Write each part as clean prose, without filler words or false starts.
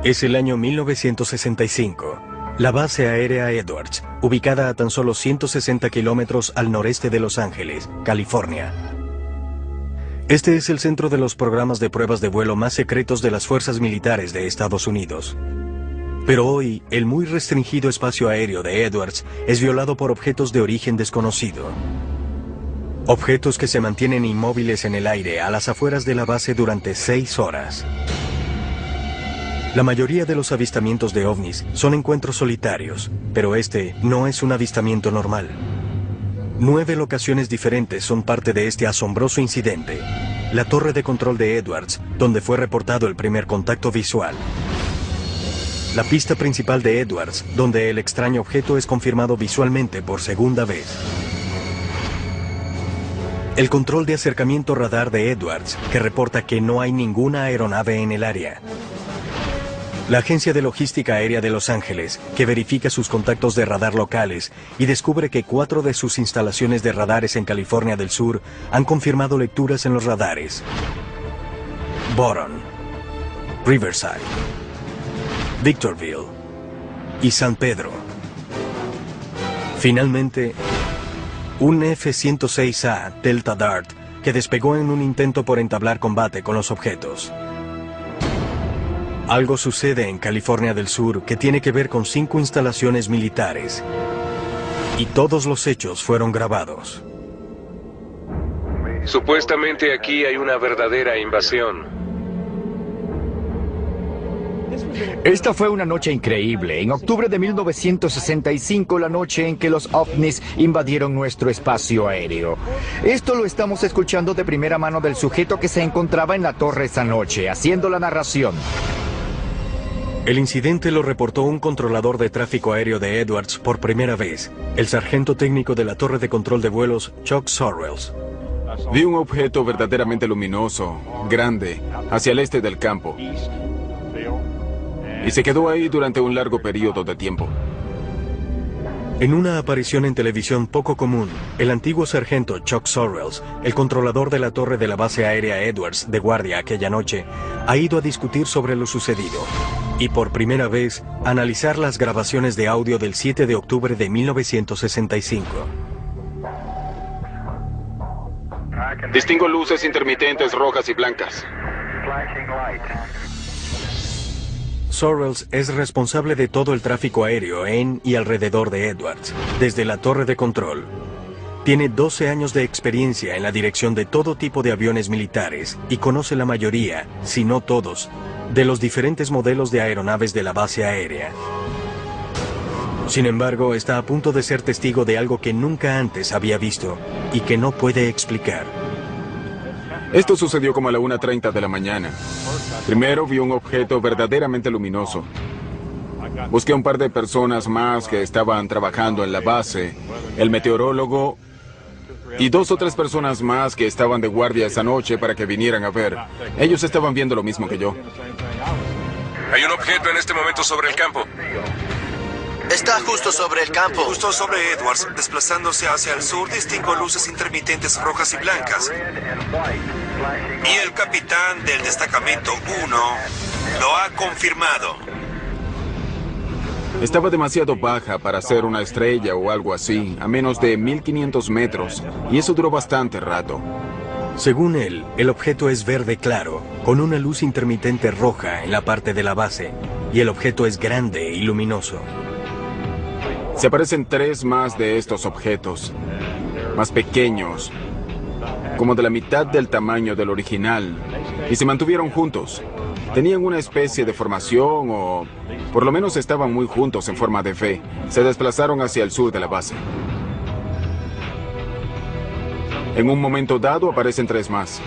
Es el año 1965. La base aérea Edwards, ubicada a tan solo 160 kilómetros al noreste de Los Ángeles, California. Este es el centro de los programas de pruebas de vuelo más secretos de las fuerzas militares de Estados Unidos. Pero hoy, el muy restringido espacio aéreo de Edwards es violado por objetos de origen desconocido. Objetos que se mantienen inmóviles en el aire a las afueras de la base durante 6 horas. La mayoría de los avistamientos de ovnis son encuentros solitarios, pero este no es un avistamiento normal. 9 locaciones diferentes son parte de este asombroso incidente. La torre de control de Edwards, donde fue reportado el primer contacto visual. La pista principal de Edwards, donde el extraño objeto es confirmado visualmente por segunda vez. El control de acercamiento radar de Edwards, que reporta que no hay ninguna aeronave en el área. La Agencia de Logística Aérea de Los Ángeles, que verifica sus contactos de radar locales y descubre que 4 de sus instalaciones de radares en California del Sur han confirmado lecturas en los radares. Boron, Riverside, Victorville y San Pedro. Finalmente, un F-106A Delta Dart que despegó en un intento por entablar combate con los objetos. Algo sucede en California del Sur que tiene que ver con 5 instalaciones militares. Y todos los hechos fueron grabados. Supuestamente aquí hay una verdadera invasión. Esta fue una noche increíble. En octubre de 1965, la noche en que los ovnis invadieron nuestro espacio aéreo. Esto lo estamos escuchando de primera mano del sujeto que se encontraba en la torre esa noche, haciendo la narración. El incidente lo reportó un controlador de tráfico aéreo de Edwards por primera vez, el sargento técnico de la torre de control de vuelos, Chuck Sorrells. Vi un objeto verdaderamente luminoso, grande, hacia el este del campo. Y se quedó ahí durante un largo periodo de tiempo. En una aparición en televisión poco común, el antiguo sargento Chuck Sorrells, el controlador de la torre de la base aérea Edwards de guardia aquella noche, ha ido a discutir sobre lo sucedido. Y por primera vez, analizar las grabaciones de audio del 7 de octubre de 1965. Distingo luces intermitentes rojas y blancas. Sorrells es responsable de todo el tráfico aéreo en y alrededor de Edwards, desde la torre de control. Tiene 12 años de experiencia en la dirección de todo tipo de aviones militares y conoce la mayoría, si no todos, de los diferentes modelos de aeronaves de la base aérea. Sin embargo, está a punto de ser testigo de algo que nunca antes había visto y que no puede explicar. Esto sucedió como a la 1:30 de la mañana. Primero vi un objeto verdaderamente luminoso. Busqué a un par de personas más que estaban trabajando en la base, el meteorólogo y 2 o 3 personas más que estaban de guardia esa noche para que vinieran a ver. Ellos estaban viendo lo mismo que yo. Hay un objeto en este momento sobre el campo. Está justo sobre el campo. Justo sobre Edwards, desplazándose hacia el sur, distingo luces intermitentes rojas y blancas. Y el capitán del destacamento 1 lo ha confirmado. Estaba demasiado baja para ser una estrella o algo así, a menos de 1500 metros, y eso duró bastante rato. Según él, el objeto es verde claro, con una luz intermitente roja en la parte de la base, y el objeto es grande y luminoso. Se aparecen 3 más de estos objetos, más pequeños, como de la mitad del tamaño del original, y se mantuvieron juntos. Tenían una especie de formación o por lo menos estaban muy juntos en forma de V. Se desplazaron hacia el sur de la base. En un momento dado aparecen 3 más.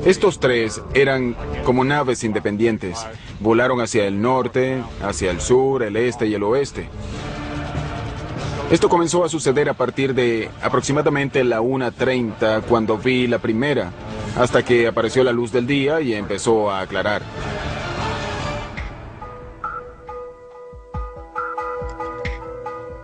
Estos 3 eran como naves independientes. Volaron hacia el norte, hacia el sur, el este y el oeste. Esto comenzó a suceder a partir de aproximadamente la 1:30 cuando vi la primera, hasta que apareció la luz del día y empezó a aclarar.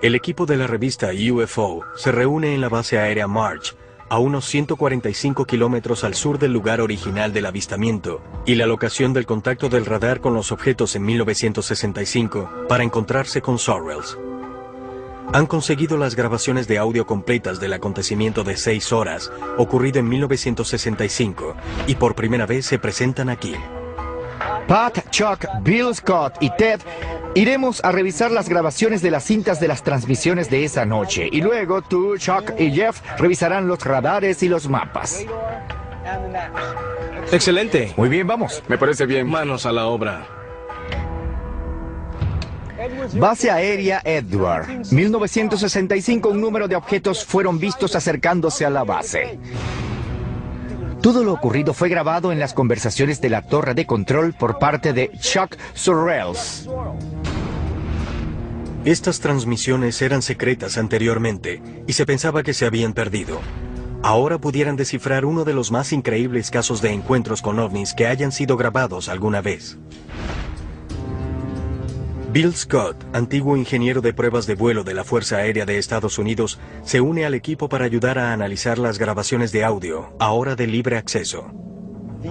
El equipo de la revista UFO se reúne en la base aérea March a unos 145 kilómetros al sur del lugar original del avistamiento y la locación del contacto del radar con los objetos en 1965 para encontrarse con Sorrells. Han conseguido las grabaciones de audio completas del acontecimiento de 6 horas, ocurrido en 1965, y por primera vez se presentan aquí. Pat, Chuck, Bill Scott y Ted iremos a revisar las grabaciones de las cintas de las transmisiones de esa noche. Y luego tú, Chuck y Jeff revisarán los radares y los mapas. Excelente. Muy bien, vamos. Me parece bien. Manos a la obra. Base aérea Edward. 1965, un número de objetos fueron vistos acercándose a la base. Todo lo ocurrido fue grabado en las conversaciones de la torre de control por parte de Chuck Sorrells. Estas transmisiones eran secretas anteriormente y se pensaba que se habían perdido. Ahora pudieran descifrar uno de los más increíbles casos de encuentros con ovnis que hayan sido grabados alguna vez. Bill Scott, antiguo ingeniero de pruebas de vuelo de la Fuerza Aérea de Estados Unidos, se une al equipo para ayudar a analizar las grabaciones de audio, ahora de libre acceso.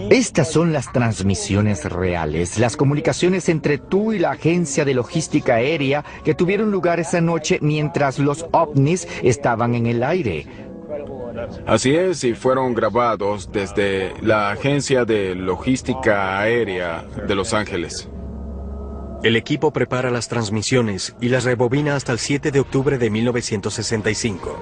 Estas son las transmisiones reales, las comunicaciones entre tú y la agencia de logística aérea que tuvieron lugar esa noche mientras los ovnis estaban en el aire. Así es, y fueron grabados desde la agencia de logística aérea de Los Ángeles. El equipo prepara las transmisiones y las rebobina hasta el 7 de octubre de 1965.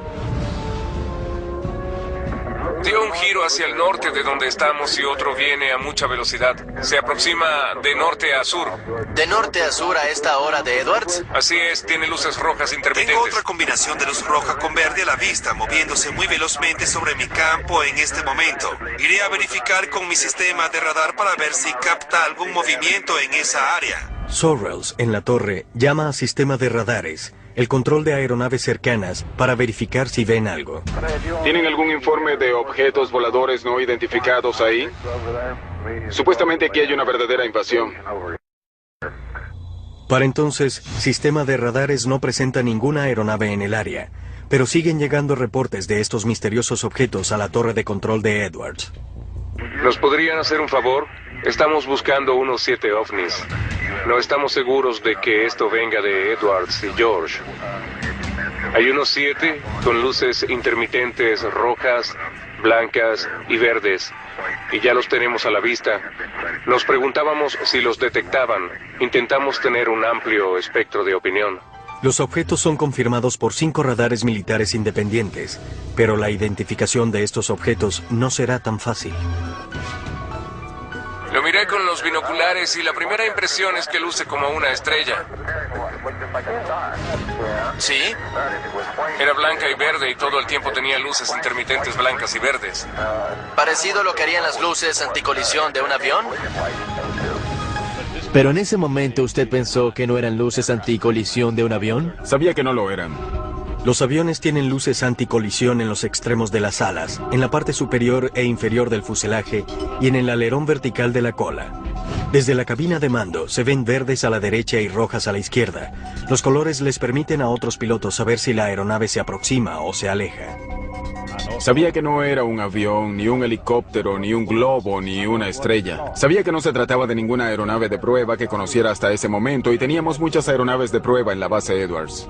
Dio un giro hacia el norte de donde estamos y otro viene a mucha velocidad. Se aproxima de norte a sur. ¿De norte a sur a esta hora de Edwards? Así es, tiene luces rojas Tengo intermitentes. otra combinación de luz roja con verde a la vista, moviéndose muy velozmente sobre mi campo en este momento. Iré a verificar con mi sistema de radar para ver si capta algún movimiento en esa área. Sorrells, en la torre, llama a sistema de radares, el control de aeronaves cercanas, para verificar si ven algo. ¿Tienen algún informe de objetos voladores no identificados ahí? Supuestamente aquí hay una verdadera invasión. Para entonces, sistema de radares no presenta ninguna aeronave en el área, pero siguen llegando reportes de estos misteriosos objetos a la torre de control de Edwards. ¿Nos podrían hacer un favor? Estamos buscando unos 7 ovnis. No estamos seguros de que esto venga de Edwards y George. Hay unos 7 con luces intermitentes rojas, blancas y verdes. Y ya los tenemos a la vista. Nos preguntábamos si los detectaban. Intentamos tener un amplio espectro de opinión. Los objetos son confirmados por 5 radares militares independientes, pero la identificación de estos objetos no será tan fácil. Lo miré con los binoculares y la primera impresión es que luce como una estrella. ¿Sí? Era blanca y verde y todo el tiempo tenía luces intermitentes blancas y verdes. ¿Parecido a lo que harían las luces anticolisión de un avión? Pero en ese momento usted pensó que no eran luces anticolisión de un avión. Sabía que no lo eran. Los aviones tienen luces anticolisión en los extremos de las alas, en la parte superior e inferior del fuselaje y en el alerón vertical de la cola. Desde la cabina de mando se ven verdes a la derecha y rojas a la izquierda. Los colores les permiten a otros pilotos saber si la aeronave se aproxima o se aleja. Sabía que no era un avión, ni un helicóptero, ni un globo, ni una estrella. Sabía que no se trataba de ninguna aeronave de prueba que conociera hasta ese momento y teníamos muchas aeronaves de prueba en la base Edwards.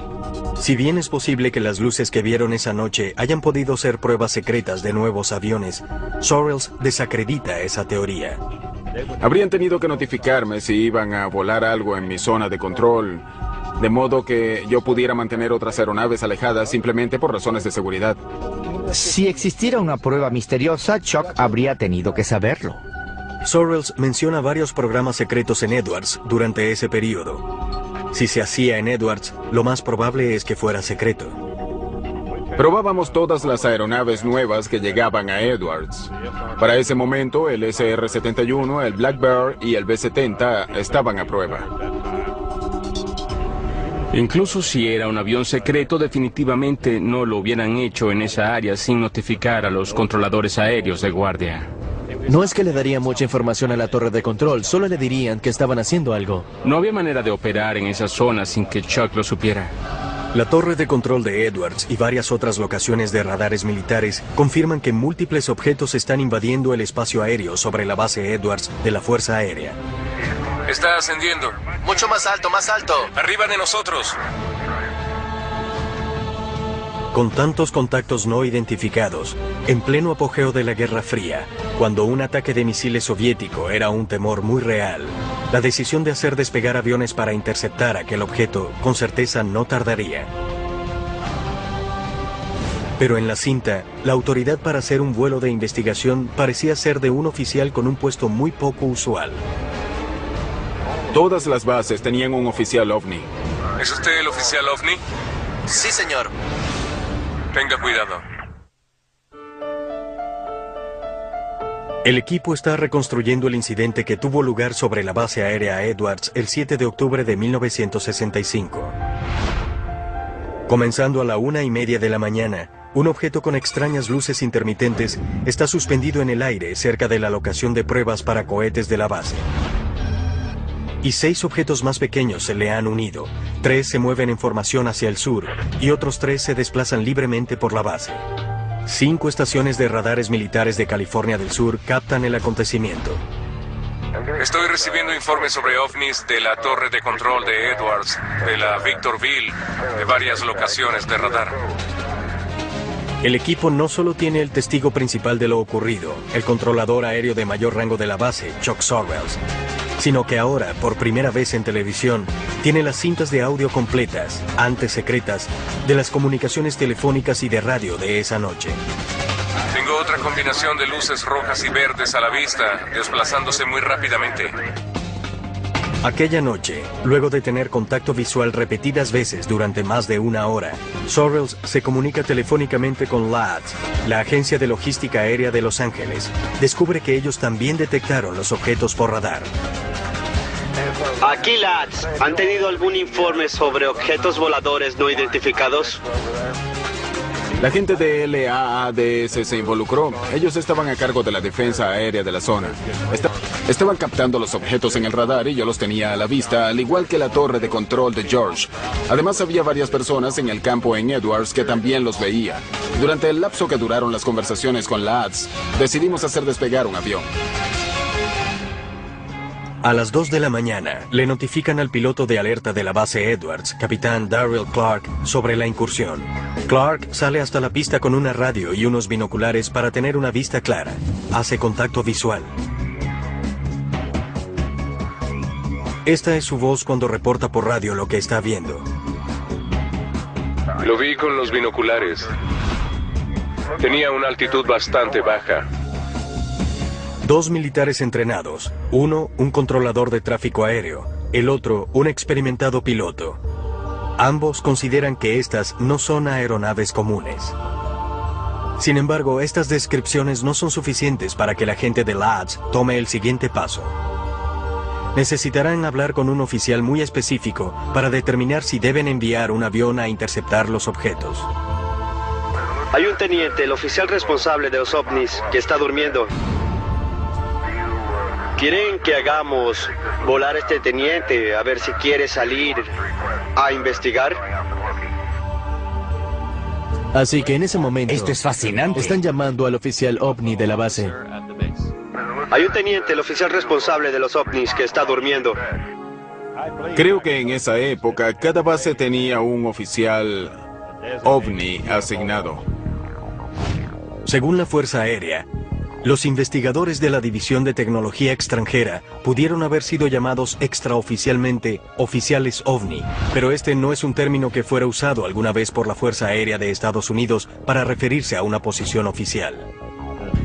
Si bien es posible que las luces que vieron esa noche hayan podido ser pruebas secretas de nuevos aviones, Sorrells desacredita esa teoría. Habrían tenido que notificarme si iban a volar algo en mi zona de control, de modo que yo pudiera mantener otras aeronaves alejadas simplemente por razones de seguridad. Si existiera una prueba misteriosa, Chuck habría tenido que saberlo. Sorrells menciona varios programas secretos en Edwards durante ese periodo. Si se hacía en Edwards, lo más probable es que fuera secreto. Probábamos todas las aeronaves nuevas que llegaban a Edwards. Para ese momento, el SR-71, el Black Bear y el B-70 estaban a prueba. Incluso si era un avión secreto, definitivamente no lo hubieran hecho en esa área sin notificar a los controladores aéreos de guardia. No es que le daría mucha información a la torre de control, solo le dirían que estaban haciendo algo. No había manera de operar en esa zona sin que Chuck lo supiera. La torre de control de Edwards y varias otras locaciones de radares militares confirman que múltiples objetos están invadiendo el espacio aéreo sobre la base Edwards de la Fuerza Aérea. Está ascendiendo. Mucho más alto, más alto. Arriba de nosotros. Con tantos contactos no identificados, en pleno apogeo de la Guerra Fría, cuando un ataque de misiles soviético era un temor muy real, la decisión de hacer despegar aviones para interceptar aquel objeto con certeza no tardaría. Pero en la cinta, la autoridad para hacer un vuelo de investigación parecía ser de un oficial con un puesto muy poco usual. Todas las bases tenían un oficial OVNI. ¿Es usted el oficial OVNI? Sí, señor. Tenga cuidado. El equipo está reconstruyendo el incidente que tuvo lugar sobre la base aérea Edwards el 7 de octubre de 1965. Comenzando a la 1:30 de la mañana, un objeto con extrañas luces intermitentes está suspendido en el aire cerca de la locación de pruebas para cohetes de la base. Y 6 objetos más pequeños se le han unido. 3 se mueven en formación hacia el sur y otros 3 se desplazan libremente por la base. 5 estaciones de radares militares de California del Sur captan el acontecimiento. Estoy recibiendo informes sobre ovnis de la torre de control de Edwards, de la Victorville, de varias locaciones de radar. El equipo no solo tiene el testigo principal de lo ocurrido, el controlador aéreo de mayor rango de la base, Chuck Sorrells, sino que ahora, por primera vez en televisión, tiene las cintas de audio completas, antes secretas, de las comunicaciones telefónicas y de radio de esa noche. Tengo otra combinación de luces rojas y verdes a la vista, desplazándose muy rápidamente. Aquella noche, luego de tener contacto visual repetidas veces durante más de una hora, Sorrells se comunica telefónicamente con LADS, la agencia de logística aérea de Los Ángeles. Descubre que ellos también detectaron los objetos por radar. Aquí, LADS. ¿Han tenido algún informe sobre objetos voladores no identificados? La gente de LAADS se involucró. Ellos estaban a cargo de la defensa aérea de la zona. Estaban captando los objetos en el radar y yo los tenía a la vista, al igual que la torre de control de George. Además, había varias personas en el campo en Edwards que también los veía. Durante el lapso que duraron las conversaciones con LADS, decidimos hacer despegar un avión. A las 2 de la mañana, le notifican al piloto de alerta de la base Edwards, capitán Darrell Clark, sobre la incursión. Clark sale hasta la pista con una radio y unos binoculares para tener una vista clara. Hace contacto visual. Esta es su voz cuando reporta por radio lo que está viendo. Lo vi con los binoculares. Tenía una altitud bastante baja. 2 militares entrenados, uno un controlador de tráfico aéreo, el otro un experimentado piloto. Ambos consideran que estas no son aeronaves comunes. Sin embargo, estas descripciones no son suficientes para que la gente de LADS tome el siguiente paso. Necesitarán hablar con un oficial muy específico para determinar si deben enviar un avión a interceptar los objetos. Hay un teniente, el oficial responsable de los ovnis, que está durmiendo. ¿Quieren que hagamos volar a este teniente a ver si quiere salir a investigar? Así que en ese momento... Esto es fascinante. Están llamando al oficial OVNI de la base. Hay un teniente, el oficial responsable de los ovnis, que está durmiendo. Creo que en esa época cada base tenía un oficial OVNI asignado. Según la Fuerza Aérea, los investigadores de la División de Tecnología Extranjera pudieron haber sido llamados extraoficialmente oficiales OVNI, pero este no es un término que fuera usado alguna vez por la Fuerza Aérea de Estados Unidos para referirse a una posición oficial.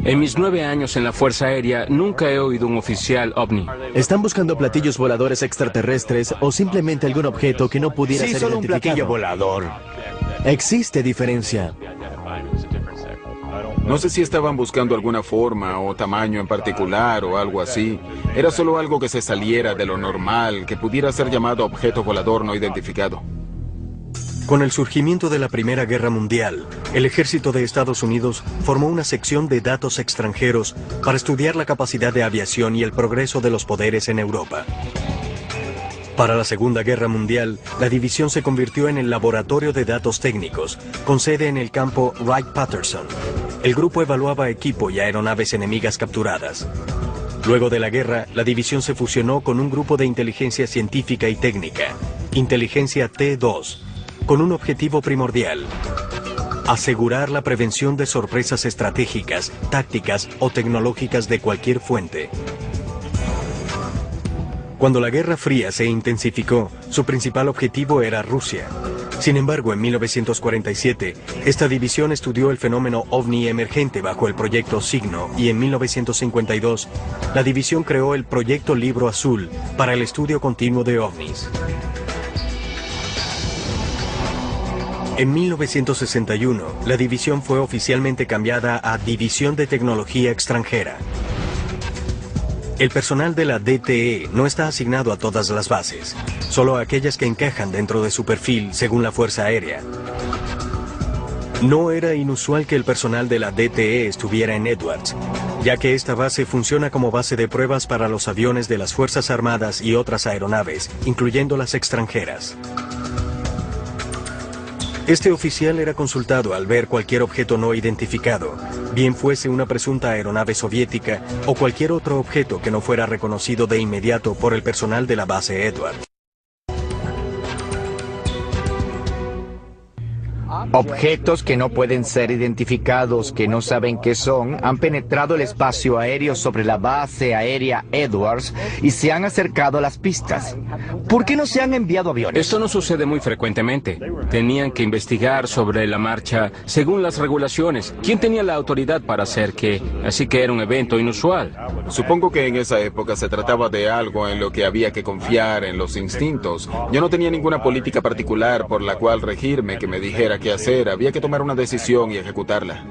En mis 9 años en la Fuerza Aérea, nunca he oído un oficial OVNI. ¿Están buscando platillos voladores extraterrestres o simplemente algún objeto que no pudiera ser solo un identificado? platillo volador. Existe diferencia. No sé si estaban buscando alguna forma o tamaño en particular o algo así. Era solo algo que se saliera de lo normal, que pudiera ser llamado objeto volador no identificado. Con el surgimiento de la Primera Guerra Mundial, el ejército de Estados Unidos formó una sección de datos extranjeros para estudiar la capacidad de aviación y el progreso de los poderes en Europa. Para la Segunda Guerra Mundial, la división se convirtió en el laboratorio de datos técnicos, con sede en el campo Wright-Patterson. El grupo evaluaba equipo y aeronaves enemigas capturadas. Luego de la guerra, la división se fusionó con un grupo de inteligencia científica y técnica, Inteligencia T2, con un objetivo primordial: asegurar la prevención de sorpresas estratégicas, tácticas o tecnológicas de cualquier fuente. Cuando la Guerra Fría se intensificó, su principal objetivo era Rusia. Sin embargo, en 1947, esta división estudió el fenómeno ovni emergente bajo el proyecto Signo, y en 1952, la división creó el proyecto Libro Azul para el estudio continuo de ovnis. En 1961, la división fue oficialmente cambiada a División de Tecnología Extranjera. El personal de la DTE no está asignado a todas las bases, solo a aquellas que encajan dentro de su perfil según la Fuerza Aérea. No era inusual que el personal de la DTE estuviera en Edwards, ya que esta base funciona como base de pruebas para los aviones de las Fuerzas Armadas y otras aeronaves, incluyendo las extranjeras. Este oficial era consultado al ver cualquier objeto no identificado, bien fuese una presunta aeronave soviética o cualquier otro objeto que no fuera reconocido de inmediato por el personal de la base Edwards. Objetos que no pueden ser identificados, que no saben qué son, han penetrado el espacio aéreo sobre la base aérea Edwards y se han acercado a las pistas. ¿Por qué no se han enviado aviones? Esto no sucede muy frecuentemente. Tenían que investigar sobre la marcha según las regulaciones. ¿Quién tenía la autoridad para hacer qué? Así que era un evento inusual. Supongo que en esa época se trataba de algo en lo que había que confiar en los instintos. Yo no tenía ninguna política particular por la cual regirme que me dijera qué hacer. Había que tomar una decisión y ejecutarla.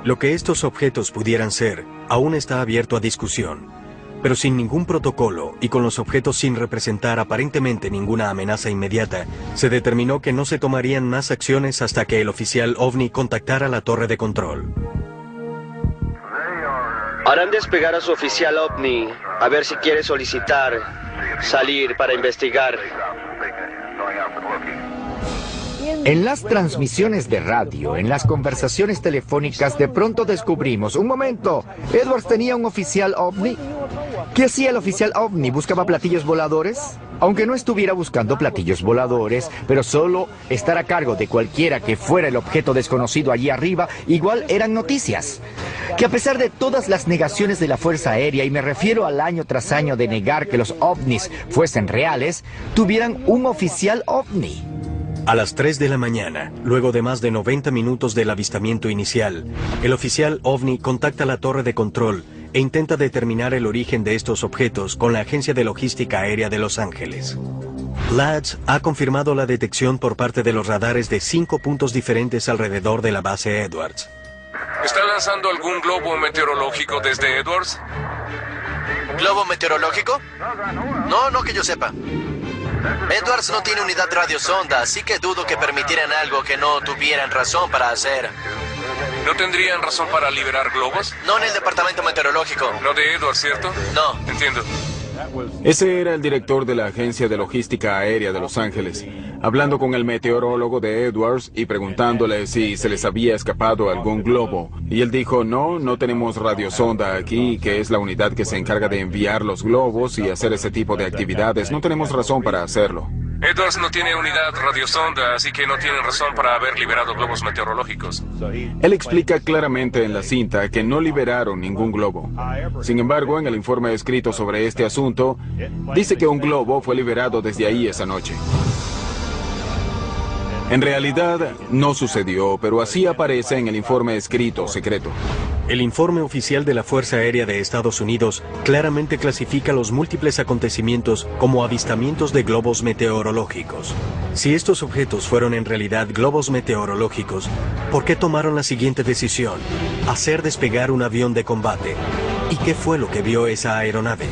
Lo que estos objetos pudieran ser aún está abierto a discusión, pero sin ningún protocolo y con los objetos sin representar aparentemente ninguna amenaza inmediata, se determinó que no se tomarían más acciones hasta que el oficial OVNI contactara la torre de control. Harán despegar a su oficial OVNI, a ver si quiere solicitar salir para investigar. En las transmisiones de radio, en las conversaciones telefónicas, de pronto descubrimos, un momento, Edwards tenía un oficial OVNI. ¿Qué hacía el oficial OVNI? ¿Buscaba platillos voladores? Aunque no estuviera buscando platillos voladores, pero solo estar a cargo de cualquiera que fuera el objeto desconocido allí arriba, igual eran noticias. Que a pesar de todas las negaciones de la Fuerza Aérea, y me refiero al año tras año de negar que los ovnis fuesen reales, tuvieran un oficial OVNI. A las 3 de la mañana, luego de más de 90 minutos del avistamiento inicial, el oficial OVNI contacta la torre de control e intenta determinar el origen de estos objetos con la Agencia de Logística Aérea de Los Ángeles. LADS ha confirmado la detección por parte de los radares de 5 puntos diferentes alrededor de la base Edwards. ¿Está lanzando algún globo meteorológico desde Edwards? ¿Globo meteorológico? No que yo sepa. Edwards no tiene unidad radiosonda, así que dudo que permitieran algo que no tuvieran razón para hacer. ¿No tendrían razón para liberar globos? No en el departamento meteorológico. No de Edwards, ¿cierto? No. Entiendo. Ese era el director de la Agencia de Logística Aérea de Los Ángeles, hablando con el meteorólogo de Edwards y preguntándole si se les había escapado algún globo. Y él dijo, no tenemos radiosonda aquí, que es la unidad que se encarga de enviar los globos y hacer ese tipo de actividades. No tenemos razón para hacerlo. Edwards no tiene unidad radiosonda, así que no tienen razón para haber liberado globos meteorológicos. Él explica claramente en la cinta que no liberaron ningún globo. Sin embargo, en el informe escrito sobre este asunto, dice que un globo fue liberado desde ahí esa noche. En realidad, no sucedió, pero así aparece en el informe escrito secreto. El informe oficial de la Fuerza Aérea de Estados Unidos claramente clasifica los múltiples acontecimientos como avistamientos de globos meteorológicos. Si estos objetos fueron en realidad globos meteorológicos, ¿por qué tomaron la siguiente decisión? Hacer despegar un avión de combate. ¿Y qué fue lo que vio esa aeronave?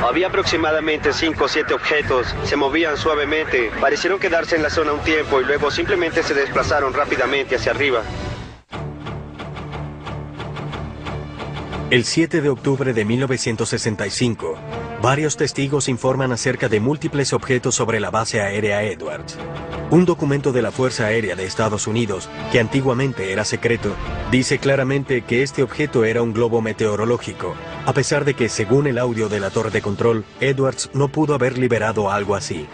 Había aproximadamente 5 o 7 objetos, se movían suavemente, parecieron quedarse en la zona un tiempo y luego simplemente se desplazaron rápidamente hacia arriba. El 7 de octubre de 1965, Varios testigos informan acerca de múltiples objetos sobre la base aérea Edwards. Un documento de la Fuerza Aérea de Estados Unidos, que antiguamente era secreto, dice claramente que este objeto era un globo meteorológico, a pesar de que, según el audio de la torre de control, Edwards no pudo haber liberado algo así.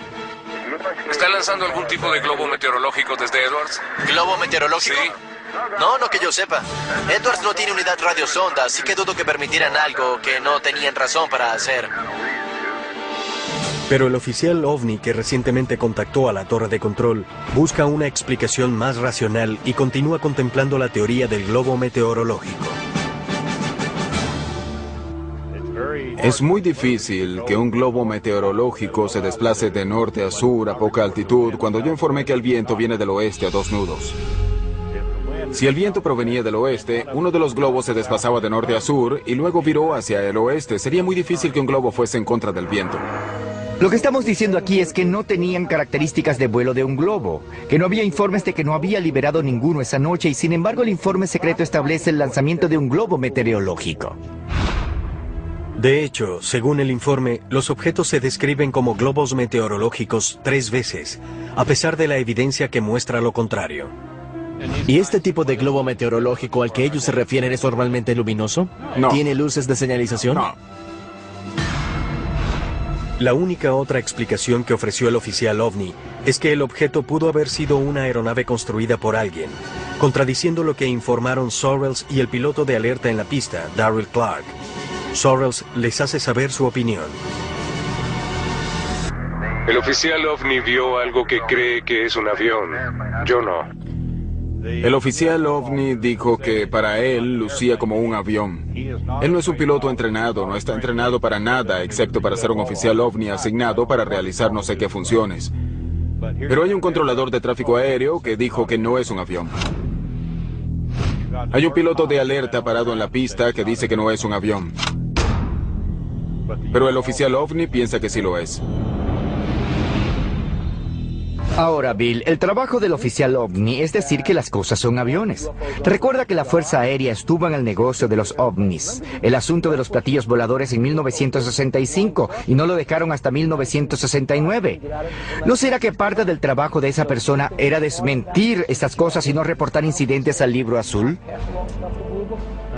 ¿Están lanzando algún tipo de globo meteorológico desde Edwards? ¿Globo meteorológico? Sí. No que yo sepa. Edwards no tiene unidad radiosonda, así que dudo que permitieran algo que no tenían razón para hacer. Pero el oficial OVNI que recientemente contactó a la torre de control busca una explicación más racional y continúa contemplando la teoría del globo meteorológico. Es muy difícil que un globo meteorológico se desplace de norte a sur a poca altitud cuando yo informé que el viento viene del oeste a 2 nudos. Si el viento provenía del oeste, uno de los globos se desplazaba de norte a sur y luego viró hacia el oeste. Sería muy difícil que un globo fuese en contra del viento. Lo que estamos diciendo aquí es que no tenían características de vuelo de un globo, que no había informes de que no había liberado ninguno esa noche y sin embargo el informe secreto establece el lanzamiento de un globo meteorológico. De hecho, según el informe, los objetos se describen como globos meteorológicos 3 veces, a pesar de la evidencia que muestra lo contrario. ¿Y este tipo de globo meteorológico al que ellos se refieren es normalmente luminoso? No. ¿Tiene luces de señalización? No. La única otra explicación que ofreció el oficial OVNI es que el objeto pudo haber sido una aeronave construida por alguien, contradiciendo lo que informaron Sorrells y el piloto de alerta en la pista, Darryl Clark. Sorrells les hace saber su opinión. El oficial OVNI vio algo que cree que es un avión. Yo no. El oficial OVNI dijo que para él lucía como un avión. Él no es un piloto entrenado, no está entrenado para nada, excepto para ser un oficial OVNI asignado para realizar no sé qué funciones. Pero hay un controlador de tráfico aéreo que dijo que no es un avión. Hay un piloto de alerta parado en la pista que dice que no es un avión. Pero el oficial OVNI piensa que sí lo es. Ahora, Bill, el trabajo del oficial OVNI es decir que las cosas son aviones. Recuerda que la Fuerza Aérea estuvo en el negocio de los ovnis, el asunto de los platillos voladores en 1965, y no lo dejaron hasta 1969. ¿No será que parte del trabajo de esa persona era desmentir estas cosas y no reportar incidentes al Libro Azul?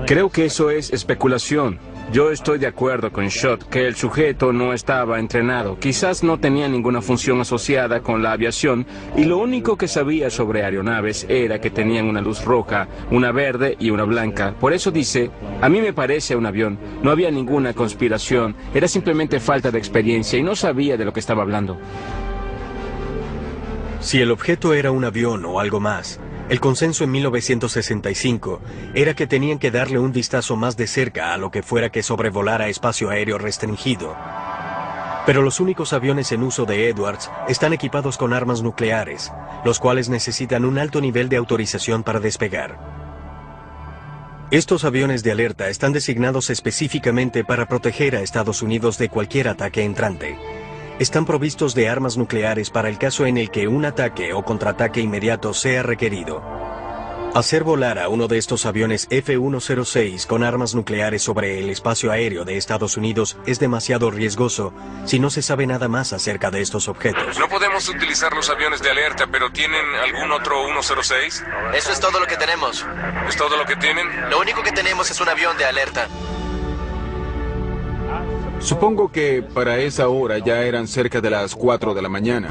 Creo que eso es especulación. Yo estoy de acuerdo con Schott que el sujeto no estaba entrenado. Quizás no tenía ninguna función asociada con la aviación y lo único que sabía sobre aeronaves era que tenían una luz roja, una verde y una blanca. Por eso dice, a mí me parece un avión. No había ninguna conspiración, era simplemente falta de experiencia y no sabía de lo que estaba hablando. Si el objeto era un avión o algo más, el consenso en 1965 era que tenían que darle un vistazo más de cerca a lo que fuera que sobrevolara espacio aéreo restringido. Pero los únicos aviones en uso de Edwards están equipados con armas nucleares, los cuales necesitan un alto nivel de autorización para despegar. Estos aviones de alerta están designados específicamente para proteger a Estados Unidos de cualquier ataque entrante. Están provistos de armas nucleares para el caso en el que un ataque o contraataque inmediato sea requerido. Hacer volar a uno de estos aviones F-106 con armas nucleares sobre el espacio aéreo de Estados Unidos es demasiado riesgoso si no se sabe nada más acerca de estos objetos. No podemos utilizar los aviones de alerta, pero ¿tienen algún otro 106? Eso es todo lo que tenemos. ¿Es todo lo que tienen? Lo único que tenemos es un avión de alerta. Supongo que para esa hora ya eran cerca de las 4 de la mañana.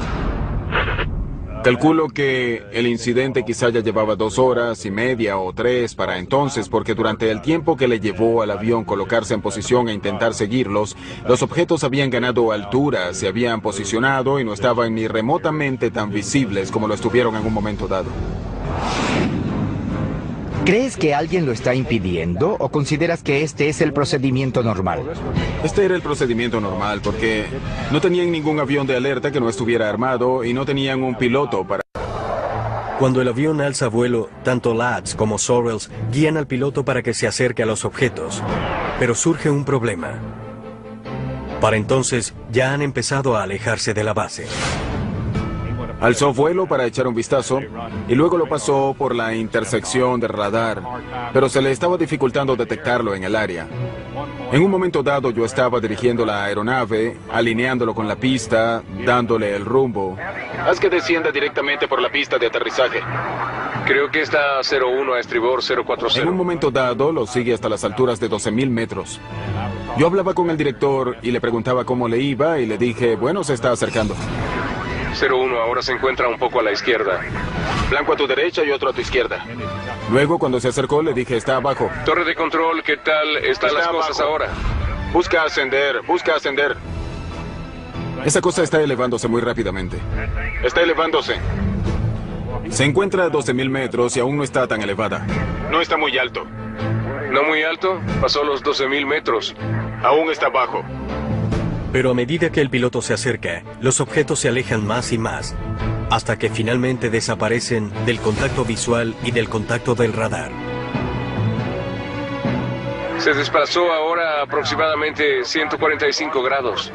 Calculo que el incidente quizá ya llevaba 2 horas y media o 3 para entonces, porque durante el tiempo que le llevó al avión colocarse en posición e intentar seguirlos, los objetos habían ganado altura, se habían posicionado y no estaban ni remotamente tan visibles como lo estuvieron en un momento dado. ¿Crees que alguien lo está impidiendo o consideras que este es el procedimiento normal? Este era el procedimiento normal porque no tenían ningún avión de alerta que no estuviera armado y no tenían un piloto para... Cuando el avión alza vuelo, tanto Lads como Sorrells guían al piloto para que se acerque a los objetos. Pero surge un problema. Para entonces, ya han empezado a alejarse de la base. Alzó vuelo para echar un vistazo y luego lo pasó por la intersección de radar, pero se le estaba dificultando detectarlo en el área. En un momento dado yo estaba dirigiendo la aeronave, alineándolo con la pista, dándole el rumbo. Haz que descienda directamente por la pista de aterrizaje. Creo que está 01 a estribor 040. En un momento dado lo sigue hasta las alturas de 12.000 metros. Yo hablaba con el director y le preguntaba cómo le iba y le dije, bueno, se está acercando. 01 ahora se encuentra un poco a la izquierda. Blanco a tu derecha y otro a tu izquierda. Luego, cuando se acercó, le dije, está abajo. Torre de control, ¿qué tal están las cosas ahora? Busca ascender, busca ascender. Esa cosa está elevándose muy rápidamente. Está elevándose. Se encuentra a 12.000 metros y aún no está tan elevada. No está muy alto. ¿No muy alto? Pasó los 12.000 metros. Aún está bajo. Pero a medida que el piloto se acerca, los objetos se alejan más y más, hasta que finalmente desaparecen del contacto visual y del contacto del radar. Se desplazó ahora a aproximadamente 145 grados.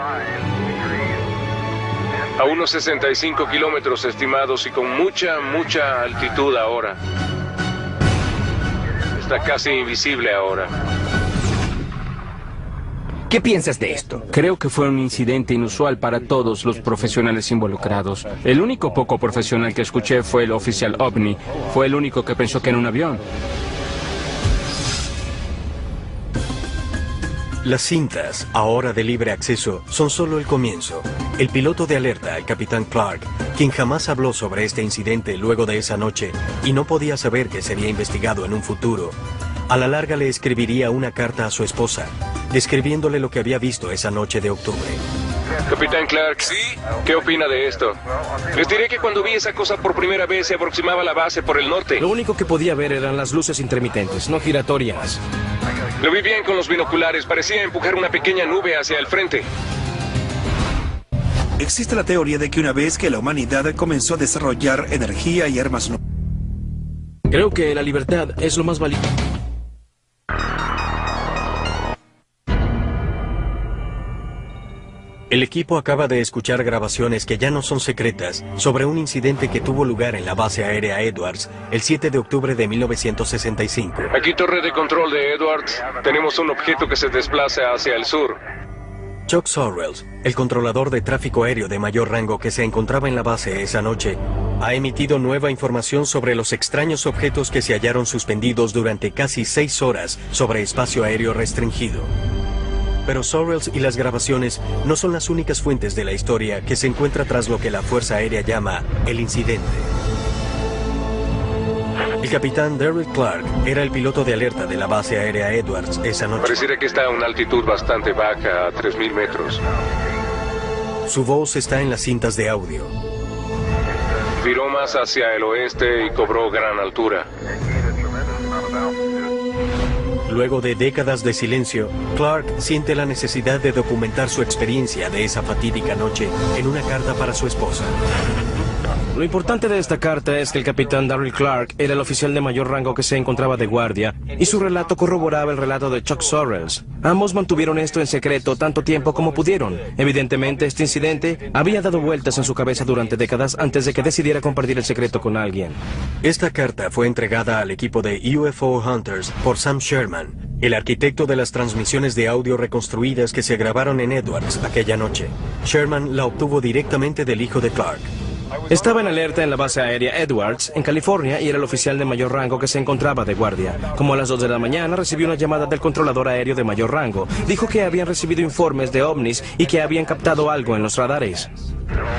A unos 65 kilómetros estimados y con mucha altitud ahora. Está casi invisible ahora. ¿Qué piensas de esto? Creo que fue un incidente inusual para todos los profesionales involucrados. El único poco profesional que escuché fue el oficial OVNI. Fue el único que pensó que era un avión. Las cintas, ahora de libre acceso, son solo el comienzo. El piloto de alerta, el capitán Clark, quien jamás habló sobre este incidente luego de esa noche y no podía saber que sería investigado en un futuro, a la larga le escribiría una carta a su esposa, describiéndole lo que había visto esa noche de octubre. Capitán Clark, ¿sí? ¿Qué opina de esto? Les diré que cuando vi esa cosa por primera vez se aproximaba a la base por el norte. Lo único que podía ver eran las luces intermitentes, no giratorias. Lo vi bien con los binoculares, parecía empujar una pequeña nube hacia el frente. Existe la teoría de que una vez que la humanidad comenzó a desarrollar energía y armas nucleares, Creo que la libertad es lo más valioso. El equipo acaba de escuchar grabaciones que ya no son secretas sobre un incidente que tuvo lugar en la base aérea Edwards el 7 de octubre de 1965. Aquí torre de control de Edwards. Tenemos un objeto que se desplaza hacia el sur. Chuck Sorrells, el controlador de tráfico aéreo de mayor rango que se encontraba en la base esa noche, ha emitido nueva información sobre los extraños objetos que se hallaron suspendidos durante casi 6 horas sobre espacio aéreo restringido. Pero Sorrells y las grabaciones no son las únicas fuentes de la historia que se encuentra tras lo que la Fuerza Aérea llama el incidente. El capitán Darryl Clark era el piloto de alerta de la base aérea Edwards esa noche. Pareciera que está a una altitud bastante baja, a 3.000 metros. Su voz está en las cintas de audio. Viró más hacia el oeste y cobró gran altura. Luego de décadas de silencio, Clark siente la necesidad de documentar su experiencia de esa fatídica noche en una carta para su esposa. Lo importante de esta carta es que el capitán Darryl Clark era el oficial de mayor rango que se encontraba de guardia, y su relato corroboraba el relato de Chuck Sorrells. Ambos mantuvieron esto en secreto tanto tiempo como pudieron. Evidentemente, este incidente había dado vueltas en su cabeza durante décadas antes de que decidiera compartir el secreto con alguien. Esta carta fue entregada al equipo de UFO Hunters por Sam Sherman, el arquitecto de las transmisiones de audio reconstruidas que se grabaron en Edwards aquella noche. Sherman la obtuvo directamente del hijo de Clark. Estaba en alerta en la base aérea Edwards, en California, y era el oficial de mayor rango que se encontraba de guardia. Como a las 2 de la mañana recibió una llamada del controlador aéreo de mayor rango. Dijo que habían recibido informes de ovnis y que habían captado algo en los radares.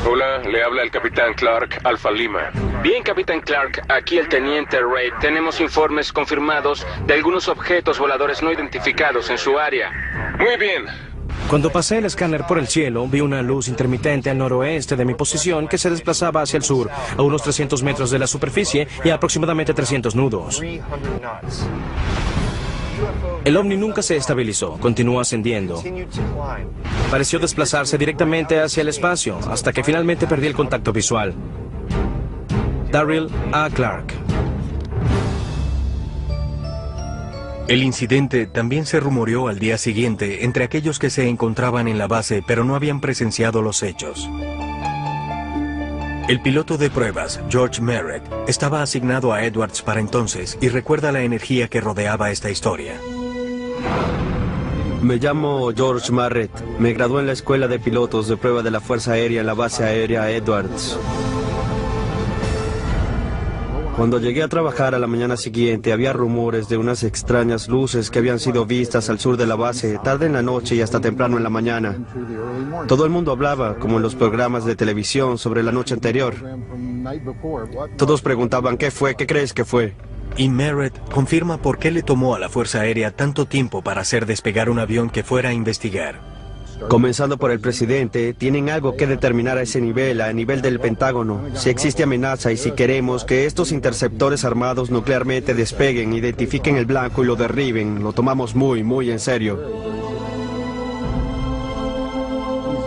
Hola, le habla el capitán Clark, Alfa Lima. Bien, capitán Clark, aquí el teniente Reid. Tenemos informes confirmados de algunos objetos voladores no identificados en su área. Muy bien. Cuando pasé el escáner por el cielo, vi una luz intermitente al noroeste de mi posición que se desplazaba hacia el sur, a unos 300 metros de la superficie y a aproximadamente 300 nudos. El ovni nunca se estabilizó, continuó ascendiendo. Pareció desplazarse directamente hacia el espacio, hasta que finalmente perdí el contacto visual. Darryl A. Clark. El incidente también se rumoreó al día siguiente entre aquellos que se encontraban en la base pero no habían presenciado los hechos. El piloto de pruebas, George Merritt, estaba asignado a Edwards para entonces y recuerda la energía que rodeaba esta historia. Me llamo George Marrett. Me gradué en la Escuela de Pilotos de Prueba de la Fuerza Aérea en la base aérea Edwards. Cuando llegué a trabajar a la mañana siguiente, había rumores de unas extrañas luces que habían sido vistas al sur de la base, tarde en la noche y hasta temprano en la mañana. Todo el mundo hablaba, como en los programas de televisión, sobre la noche anterior. Todos preguntaban, ¿qué fue? ¿Qué crees que fue? Y Merritt confirma por qué le tomó a la Fuerza Aérea tanto tiempo para hacer despegar un avión que fuera a investigar. Comenzando por el presidente, tienen algo que determinar a ese nivel, a nivel del Pentágono, si existe amenaza y si queremos que estos interceptores armados nuclearmente despeguen, identifiquen el blanco y lo derriben. Lo tomamos muy en serio.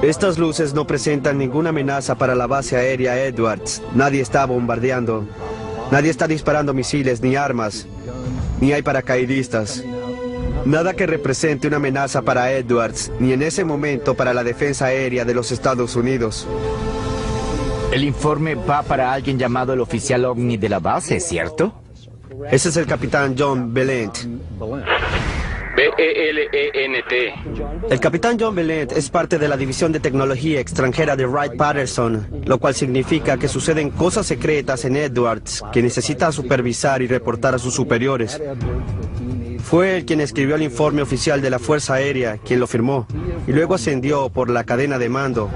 Estas luces no presentan ninguna amenaza para la base aérea Edwards. Nadie está bombardeando. Nadie está disparando misiles ni armas. Ni hay paracaidistas. Nada que represente una amenaza para Edwards, ni en ese momento para la defensa aérea de los Estados Unidos. El informe va para alguien llamado el oficial OVNI de la base, ¿cierto? Ese es el capitán John Belent. B-E-L-E-N-T. El capitán John Belent es parte de la División de Tecnología Extranjera de Wright-Patterson, lo cual significa que suceden cosas secretas en Edwards que necesita supervisar y reportar a sus superiores. Fue él quien escribió el informe oficial de la Fuerza Aérea, quien lo firmó, y luego ascendió por la cadena de mando.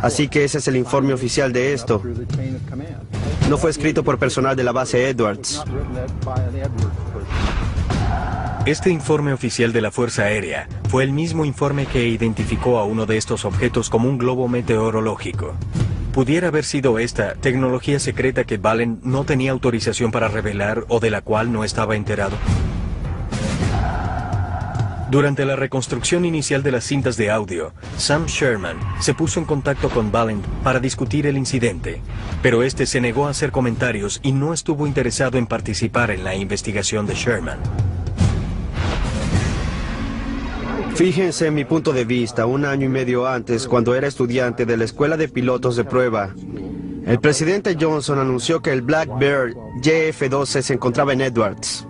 Así que ese es el informe oficial de esto. No fue escrito por personal de la base Edwards. Este informe oficial de la Fuerza Aérea fue el mismo informe que identificó a uno de estos objetos como un globo meteorológico. ¿Pudiera haber sido esta tecnología secreta que Valent no tenía autorización para revelar o de la cual no estaba enterado? Durante la reconstrucción inicial de las cintas de audio, Sam Sherman se puso en contacto con Valent para discutir el incidente, pero este se negó a hacer comentarios y no estuvo interesado en participar en la investigación de Sherman. Fíjense en mi punto de vista, 1 año y medio antes, cuando era estudiante de la Escuela de Pilotos de Prueba, el presidente Johnson anunció que el Blackbird JF-12 se encontraba en Edwards.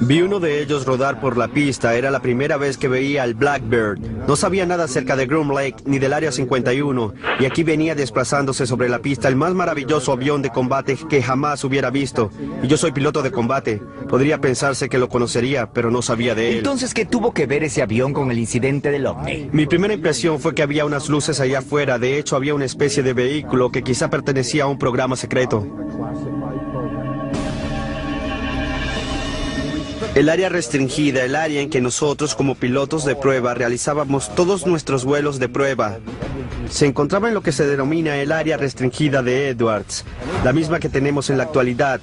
Vi uno de ellos rodar por la pista, era la primera vez que veía al Blackbird. No sabía nada acerca de Groom Lake ni del Área 51, y aquí venía desplazándose sobre la pista el más maravilloso avión de combate que jamás hubiera visto. Y yo soy piloto de combate. Podría pensarse que lo conocería, pero no sabía de él. Entonces, ¿qué tuvo que ver ese avión con el incidente del OVNI? Mi primera impresión fue que había unas luces allá afuera. De hecho, había una especie de vehículo que quizá pertenecía a un programa secreto. El área restringida, el área en que nosotros como pilotos de prueba realizábamos todos nuestros vuelos de prueba, se encontraba en lo que se denomina el área restringida de Edwards, la misma que tenemos en la actualidad,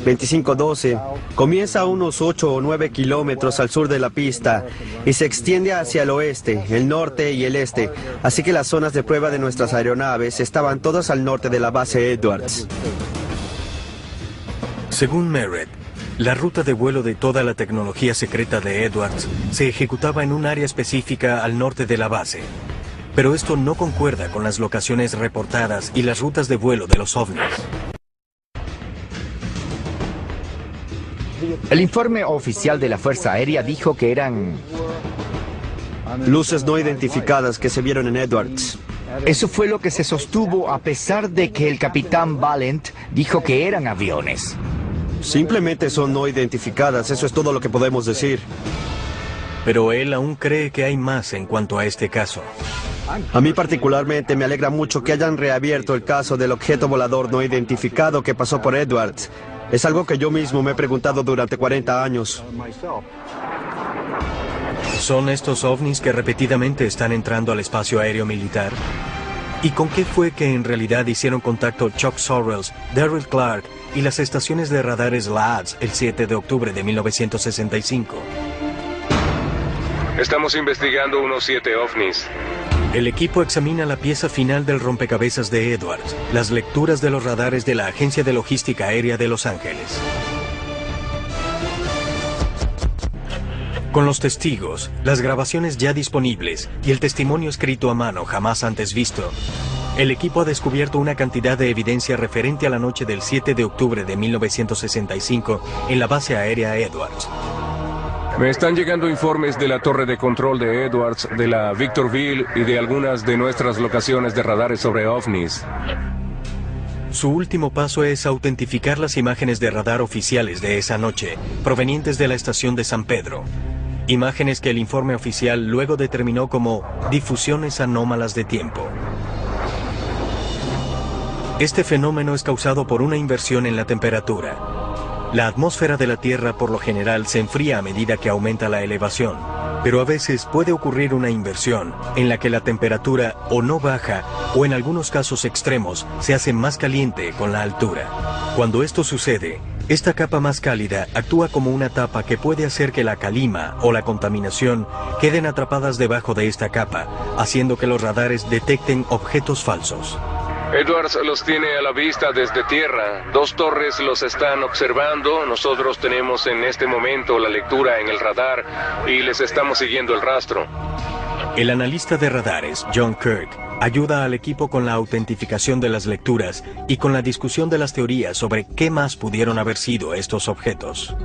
2512, comienza a unos 8 o 9 kilómetros al sur de la pista y se extiende hacia el oeste, el norte y el este, así que las zonas de prueba de nuestras aeronaves estaban todas al norte de la base Edwards. Según Merritt, la ruta de vuelo de toda la tecnología secreta de Edwards se ejecutaba en un área específica al norte de la base. Pero esto no concuerda con las locaciones reportadas y las rutas de vuelo de los ovnis. El informe oficial de la Fuerza Aérea dijo que eran luces no identificadas que se vieron en Edwards. Eso fue lo que se sostuvo a pesar de que el capitán Valent dijo que eran aviones. Simplemente son no identificadas, eso es todo lo que podemos decir. Pero él aún cree que hay más en cuanto a este caso. A mí particularmente me alegra mucho que hayan reabierto el caso del objeto volador no identificado que pasó por Edwards. Es algo que yo mismo me he preguntado durante 40 años. ¿Son estos ovnis que repetidamente están entrando al espacio aéreo militar? ¿Y con qué fue que en realidad hicieron contacto Chuck Sorrells, Darryl Clark y las estaciones de radares LADS el 7 de octubre de 1965? Estamos investigando unos 7 ovnis. El equipo examina la pieza final del rompecabezas de Edwards, las lecturas de los radares de la Agencia de Logística Aérea de Los Ángeles. Con los testigos, las grabaciones ya disponibles y el testimonio escrito a mano jamás antes visto, el equipo ha descubierto una cantidad de evidencia referente a la noche del 7 de octubre de 1965 en la base aérea Edwards. Me están llegando informes de la torre de control de Edwards, de la Victorville y de algunas de nuestras locaciones de radares sobre ovnis. Su último paso es autentificar las imágenes de radar oficiales de esa noche, provenientes de la estación de San Pedro. Imágenes que el informe oficial luego determinó como difusiones anómalas de tiempo. Este fenómeno es causado por una inversión en la temperatura. La atmósfera de la Tierra por lo general se enfría a medida que aumenta la elevación, pero a veces puede ocurrir una inversión en la que la temperatura o no baja o en algunos casos extremos se hace más caliente con la altura. Cuando esto sucede, esta capa más cálida actúa como una tapa que puede hacer que la calima o la contaminación queden atrapadas debajo de esta capa, haciendo que los radares detecten objetos falsos. Edwards los tiene a la vista desde tierra. 2 torres los están observando. Nosotros tenemos en este momento la lectura en el radar y les estamos siguiendo el rastro. El analista de radares, John Kirk, ayuda al equipo con la autentificación de las lecturas y con la discusión de las teorías sobre qué más pudieron haber sido estos objetos.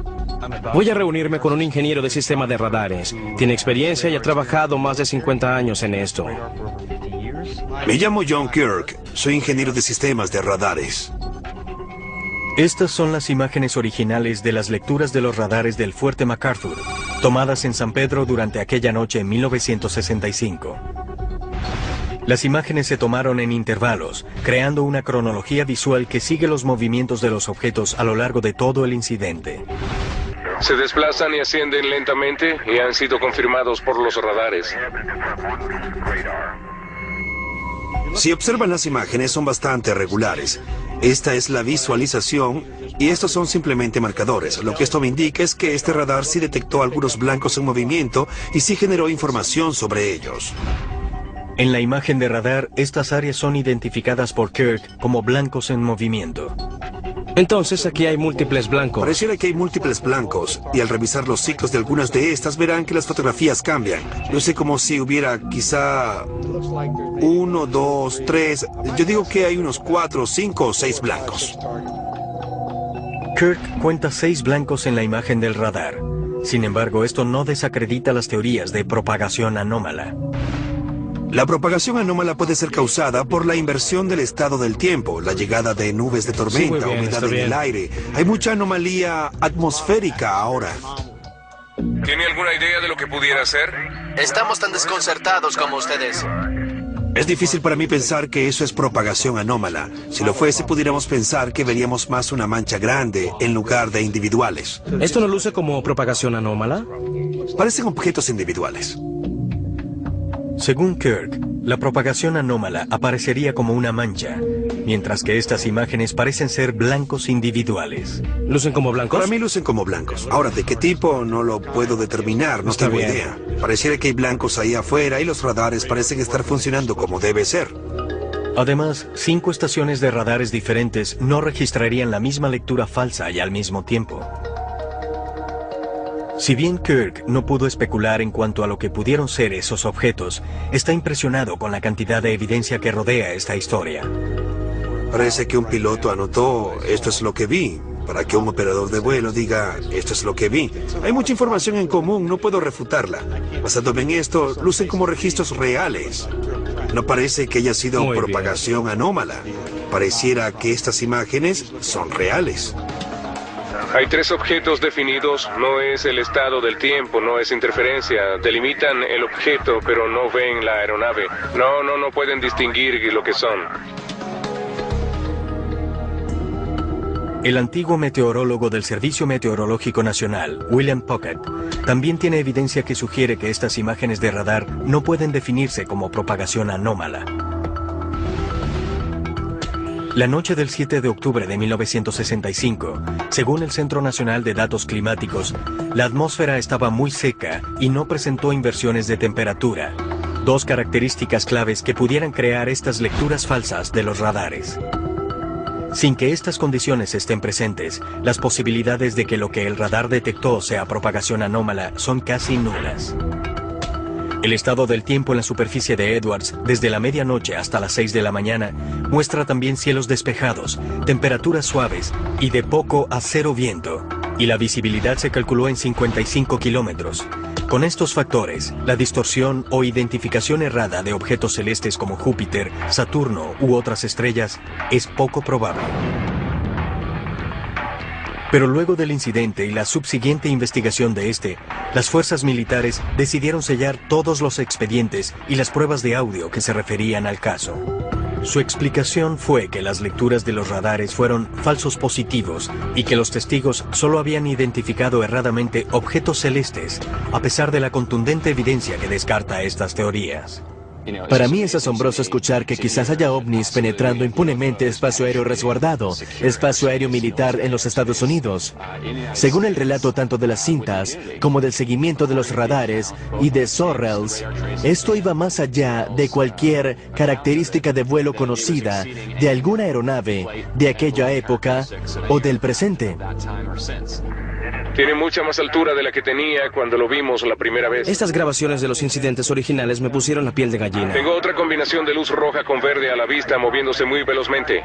Voy a reunirme con un ingeniero de sistema de radares. Tiene experiencia y ha trabajado más de 50 años en esto. Me llamo John Kirk. Soy ingeniero de sistemas de radares. Estas son las imágenes originales de las lecturas de los radares del Fuerte MacArthur, tomadas en San Pedro durante aquella noche en 1965. Las imágenes se tomaron en intervalos, creando una cronología visual que sigue los movimientos de los objetos a lo largo de todo el incidente. Se desplazan y ascienden lentamente y han sido confirmados por los radares. Si observan las imágenes, son bastante regulares. Esta es la visualización y estos son simplemente marcadores. Lo que esto me indica es que este radar sí detectó algunos blancos en movimiento y sí generó información sobre ellos. En la imagen de radar, estas áreas son identificadas por Kirk como blancos en movimiento. Entonces aquí hay múltiples blancos. Pareciera que hay múltiples blancos, y al revisar los ciclos de algunas de estas verán que las fotografías cambian. Luce como si hubiera quizá 1, 2, 3, yo digo que hay unos 4, 5 o 6 blancos. Kirk cuenta 6 blancos en la imagen del radar. Sin embargo, esto no desacredita las teorías de propagación anómala. La propagación anómala puede ser causada por la inversión del estado del tiempo, la llegada de nubes de tormenta, humedad en el aire. Hay mucha anomalía atmosférica ahora. ¿Tiene alguna idea de lo que pudiera ser? Estamos tan desconcertados como ustedes. Es difícil para mí pensar que eso es propagación anómala. Si lo fuese, pudiéramos pensar que veríamos más una mancha grande en lugar de individuales. ¿Esto no luce como propagación anómala? Parecen objetos individuales. Según Kirk, la propagación anómala aparecería como una mancha, mientras que estas imágenes parecen ser blancos individuales. ¿Lucen como blancos? Para mí lucen como blancos. Ahora, ¿de qué tipo? No lo puedo determinar, no tengo idea. Pareciera que hay blancos ahí afuera y los radares parecen estar funcionando como debe ser. Además, 5 estaciones de radares diferentes no registrarían la misma lectura falsa y al mismo tiempo. Si bien Kirk no pudo especular en cuanto a lo que pudieron ser esos objetos, está impresionado con la cantidad de evidencia que rodea esta historia. Parece que un piloto anotó, esto es lo que vi, para que un operador de vuelo diga, esto es lo que vi. Hay mucha información en común, no puedo refutarla. Basándome en esto, lucen como registros reales. No parece que haya sido propagación anómala. Pareciera que estas imágenes son reales. Hay 3 objetos definidos, no es el estado del tiempo, no es interferencia. Delimitan el objeto, pero no ven la aeronave. No pueden distinguir lo que son. El antiguo meteorólogo del Servicio Meteorológico Nacional, William Puckett, también tiene evidencia que sugiere que estas imágenes de radar no pueden definirse como propagación anómala. La noche del 7 de octubre de 1965, según el Centro Nacional de Datos Climáticos, la atmósfera estaba muy seca y no presentó inversiones de temperatura, 2 características claves que pudieran crear estas lecturas falsas de los radares. Sin que estas condiciones estén presentes, las posibilidades de que lo que el radar detectó sea propagación anómala son casi nulas. El estado del tiempo en la superficie de Edwards, desde la medianoche hasta las 6 de la mañana, muestra también cielos despejados, temperaturas suaves y de poco a 0 viento, y la visibilidad se calculó en 55 kilómetros. Con estos factores, la distorsión o identificación errada de objetos celestes como Júpiter, Saturno u otras estrellas es poco probable. Pero luego del incidente y la subsiguiente investigación de este, las fuerzas militares decidieron sellar todos los expedientes y las pruebas de audio que se referían al caso. Su explicación fue que las lecturas de los radares fueron falsos positivos y que los testigos solo habían identificado erradamente objetos celestes, a pesar de la contundente evidencia que descarta estas teorías. Para mí es asombroso escuchar que quizás haya ovnis penetrando impunemente espacio aéreo resguardado, espacio aéreo militar en los Estados Unidos. Según el relato tanto de las cintas como del seguimiento de los radares y de Sorrells, esto iba más allá de cualquier característica de vuelo conocida de alguna aeronave de aquella época o del presente. Tiene mucha más altura de la que tenía cuando lo vimos la primera vez. Estas grabaciones de los incidentes originales me pusieron la piel de gallina. Tengo otra combinación de luz roja con verde a la vista moviéndose muy velozmente.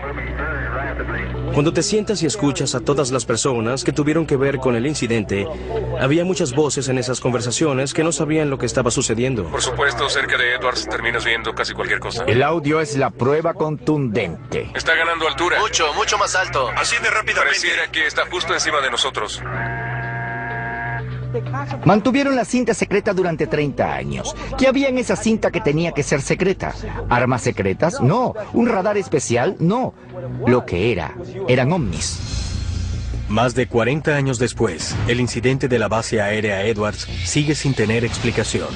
Cuando te sientas y escuchas a todas las personas que tuvieron que ver con el incidente, había muchas voces en esas conversaciones que no sabían lo que estaba sucediendo. Por supuesto, cerca de Edwards terminas viendo casi cualquier cosa. El audio es la prueba contundente. Está ganando altura. Mucho más alto. Así de rápidamente. Pareciera que está justo encima de nosotros. Mantuvieron la cinta secreta durante 30 años. ¿Qué había en esa cinta que tenía que ser secreta? ¿Armas secretas? No. ¿Un radar especial? No. Lo que eran ovnis. Más de 40 años después, el incidente de la base aérea Edwards sigue sin tener explicación.